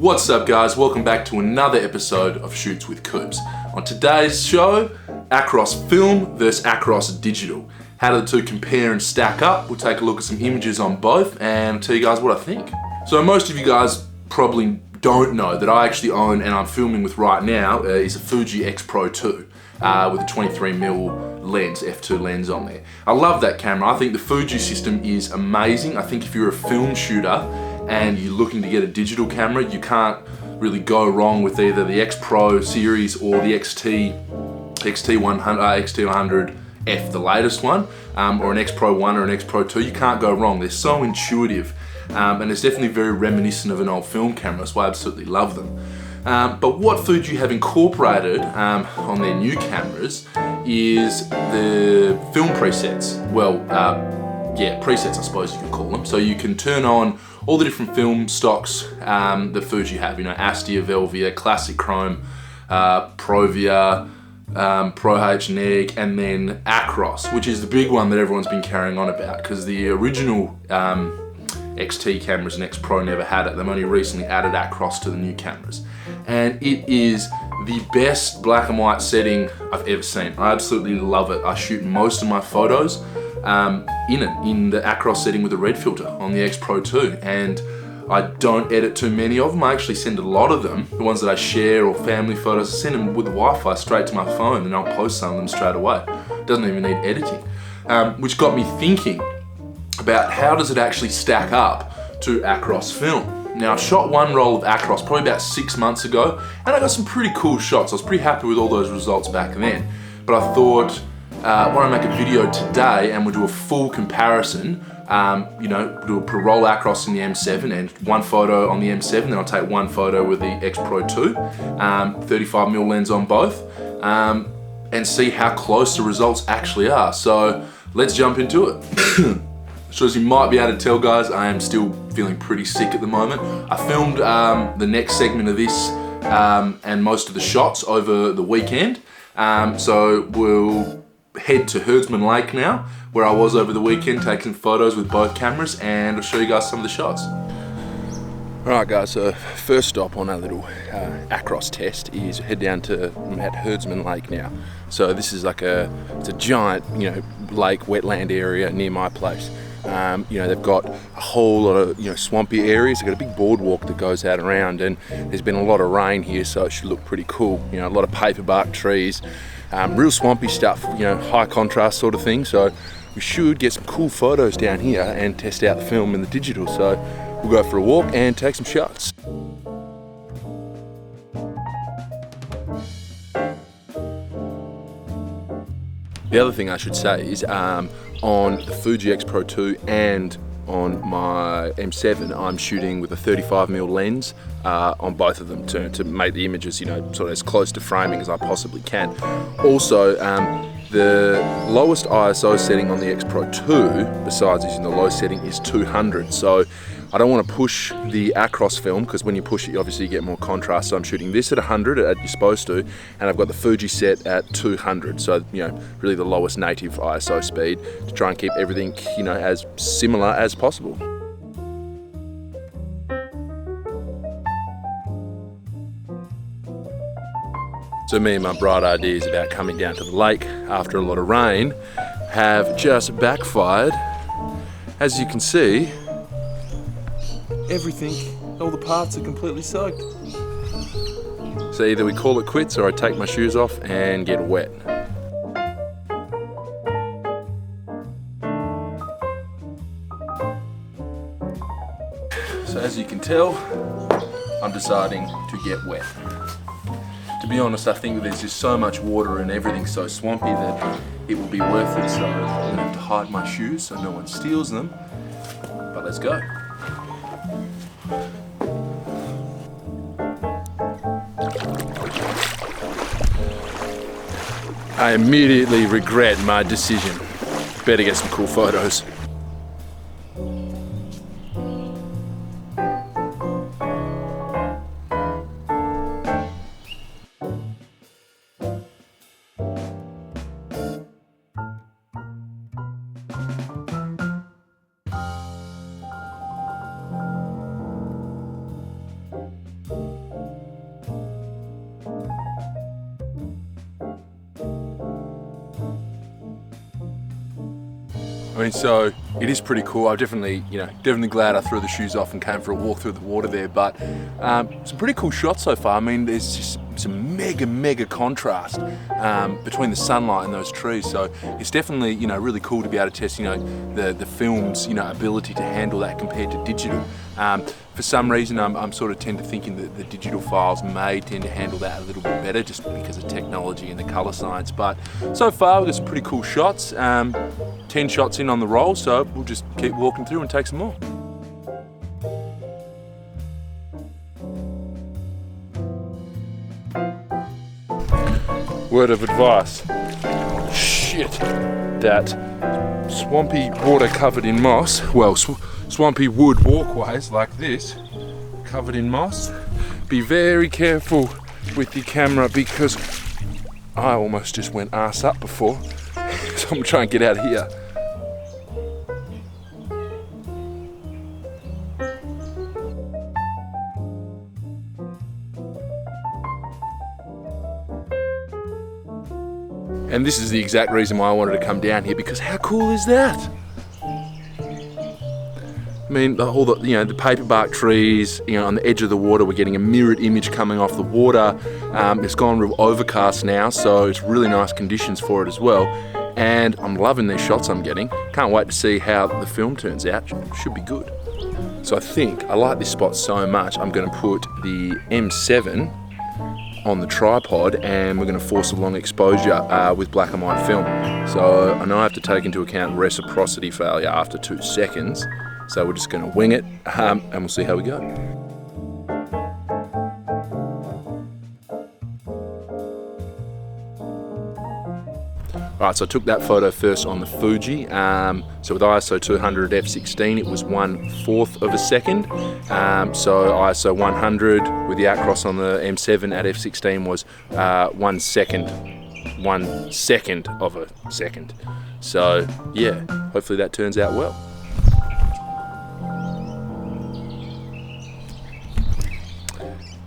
What's up guys, welcome back to another episode of Shoots with Coops. On today's show, Acros film versus Acros digital. How do the two compare and stack up? We'll take a look at some images on both and tell you guys what I think. So most of you guys probably don't know that I actually own, and I'm filming with right now, is a Fuji X-Pro2 with a 23mm lens, f2 lens on there. I love that camera. I think the Fuji system is amazing. I think if you're a film shooter and you're looking to get a digital camera, you can't really go wrong with either the X Pro series or the XT100F, the latest one, or an X-Pro1 or an X-Pro2. You can't go wrong. They're so intuitive, and it's definitely very reminiscent of an old film camera. That's why I absolutely love them. But what Fuji have incorporated on their new cameras is the film presets. Well, yeah, presets I suppose you could call them. So you can turn on all the different film stocks that Fuji have. You know, Astia, Velvia, Classic Chrome, Provia, Pro H Neg, and then Acros, which is the big one that everyone's been carrying on about, because the original XT cameras and X Pro never had it. They've only recently added Acros to the new cameras. And it is the best black and white setting I've ever seen. I absolutely love it. I shoot most of my photos in the Acros setting with a red filter on the X-Pro2, and I don't edit too many of them. I actually send a lot of them, the ones that I share or family photos, I send them with the Wi-Fi straight to my phone, and I'll post some of them straight away. Doesn't even need editing, which got me thinking about how does it actually stack up to Acros film. Now I shot one roll of Acros probably about 6 months ago, and I got some pretty cool shots. I was pretty happy with all those results back then, but I thought, why don't I make a video today and we'll do a full comparison. You know, we'll put a roll Acros in the M7 and one photo on the M7, then I'll take one photo with the X-Pro2, 35mm lens on both, and see how close the results actually are. So let's jump into it. So as you might be able to tell guys, I am still feeling pretty sick at the moment. I filmed the next segment of this and most of the shots over the weekend. So we'll head to Herdsman Lake now, where I was over the weekend taking photos with both cameras, and I'll show you guys some of the shots. Alright guys, so first stop on our little Acros test is head down to, I'm at Herdsman Lake now. So this is like it's a giant, you know, lake, wetland area near my place. You know, they've got a whole lot of, you know, swampy areas. They've got a big boardwalk that goes out around, and there's been a lot of rain here, so it should look pretty cool. You know, a lot of paperbark trees, real swampy stuff, you know, high contrast sort of thing. So we should get some cool photos down here and test out the film and the digital. So we'll go for a walk and take some shots. The other thing I should say is on the Fuji X-Pro2 and on my M7, I'm shooting with a 35mm lens on both of them to make the images, you know, sort of as close to framing as I possibly can. Also, the lowest ISO setting on the X-Pro2, besides using the low setting, is 200. So I don't want to push the Acros film, because when you push it, obviously you get more contrast. So I'm shooting this at 100, as you're supposed to, and I've got the Fuji set at 200. So, you know, really the lowest native ISO speed to try and keep everything, you know, as similar as possible. So me and my bright ideas about coming down to the lake after a lot of rain have just backfired. As you can see, everything, all the parts are completely soaked. So either we call it quits or I take my shoes off and get wet. So as you can tell, I'm deciding to get wet. To be honest, I think there's just so much water and everything's so swampy that it will be worth it. So I'm gonna have to hide my shoes so no one steals them. But let's go. I immediately regret my decision. Better get some cool photos. mean, so it is pretty cool. I'm definitely glad I threw the shoes off and came for a walk through the water there, but some pretty cool shots so far. I mean, there's just some mega contrast between the sunlight and those trees, so it's definitely really cool to be able to test the film's ability to handle that compared to digital. For some reason, I'm sort of tend to thinking that the digital files may tend to handle that a little bit better just because of technology and the color science. But so far, we've got some pretty cool shots. 10 shots in on the roll, so we'll just keep walking through and take some more. Word of advice. Shit. That swampy water covered in moss, well, swampy wood walkways like this, covered in moss. Be very careful with your camera because I almost just went ass up before. So I'm trying to get out of here. And this is the exact reason why I wanted to come down here, because how cool is that? I mean, all the the paperbark trees, on the edge of the water. We're getting a mirrored image coming off the water. It's gone real overcast now, so it's really nice conditions for it as well. And I'm loving these shots I'm getting. Can't wait to see how the film turns out. Should be good. So I like this spot so much, I'm going to put the M7 on the tripod and we're going to force a long exposure with black and white film. So I know I have to take into account reciprocity failure after 2 seconds. So we're just going to wing it and we'll see how we go. Alright, so I took that photo first on the Fuji. So with ISO 200 at f16, it was 1/4 of a second. So ISO 100 with the Acros on the M7 at f16 was 1 second. 1 second of a second. So yeah, hopefully that turns out well.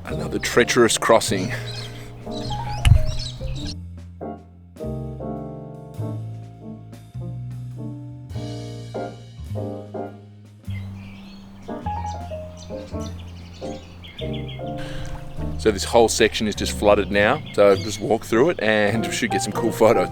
Another treacherous crossing. So this whole section is just flooded now, so just walk through it and we should get some cool photos.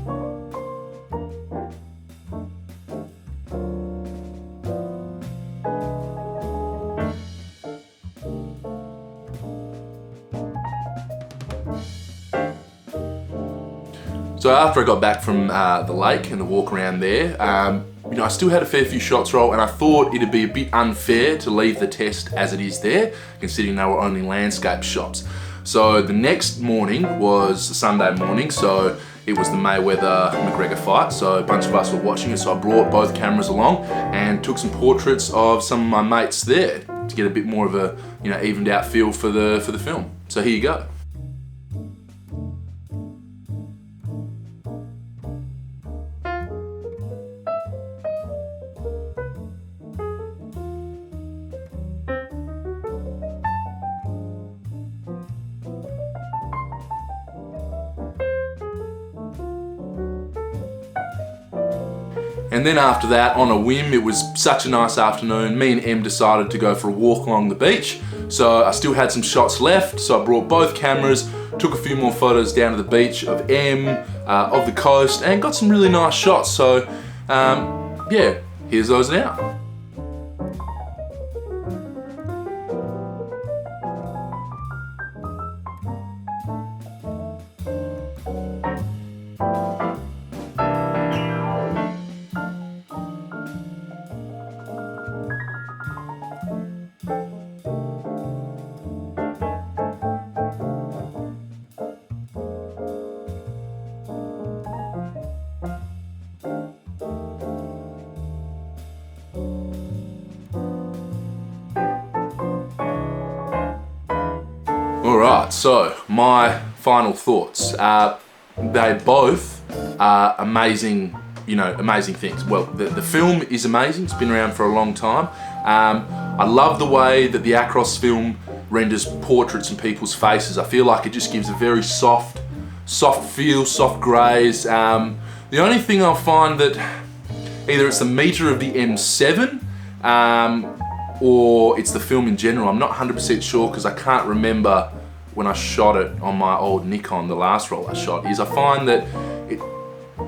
So after I got back from the lake and the walk around there, I still had a fair few shots roll, and I thought it'd be a bit unfair to leave the test as it is there, considering they were only landscape shots. So the next morning was Sunday morning, so it was the Mayweather-McGregor fight, so a bunch of us were watching it, so I brought both cameras along and took some portraits of some of my mates there to get a bit more of a evened out feel for the film. So here you go. And then after that, on a whim, it was such a nice afternoon, me and Em decided to go for a walk along the beach. So I still had some shots left, so I brought both cameras, took a few more photos down to the beach of Em, of the coast, and got some really nice shots. So yeah, here's those now. Alright, so my final thoughts. They both are amazing, amazing things. Well, the film is amazing, it's been around for a long time. I love the way that the Acros film renders portraits and people's faces. I feel like it just gives a very soft feel, soft greys. The only thing I find that Either it's the meter of the M7, or it's the film in general. I'm not 100% sure because I can't remember when I shot it on my old Nikon, the last roll I shot, I find that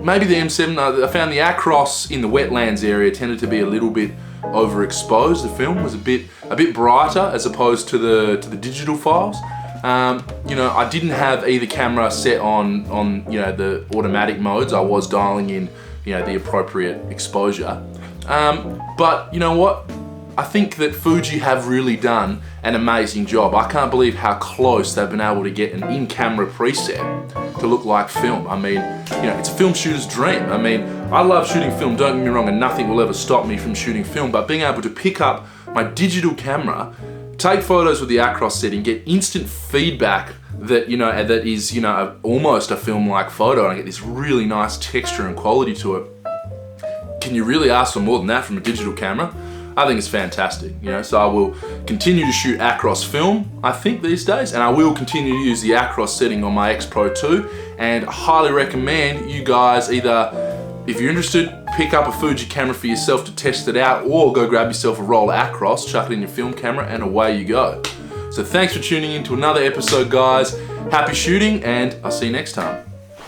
maybe the M7, I found the Acros in the wetlands area tended to be a little bit overexposed. The film was a bit brighter as opposed to the digital files. You know, I didn't have either camera set on you know, the automatic modes. I was dialing in, you know, the appropriate exposure. But you know what? I think that Fuji have really done an amazing job. I can't believe how close they've been able to get an in-camera preset to look like film. I mean, you know, it's a film shooter's dream. I mean, I love shooting film, don't get me wrong, and nothing will ever stop me from shooting film, but being able to pick up my digital camera, take photos with the Acros setting, get instant feedback that, you know, that is, you know, almost a film-like photo, and I get this really nice texture and quality to it. Can you really ask for more than that from a digital camera? I think it's fantastic, you know, so I will continue to shoot Acros film, I think, these days, and I will continue to use the Acros setting on my X-Pro2, and I highly recommend you guys either, if you're interested, pick up a Fuji camera for yourself to test it out, or go grab yourself a roll of Acros, chuck it in your film camera, and away you go. So thanks for tuning in to another episode, guys. Happy shooting, and I'll see you next time.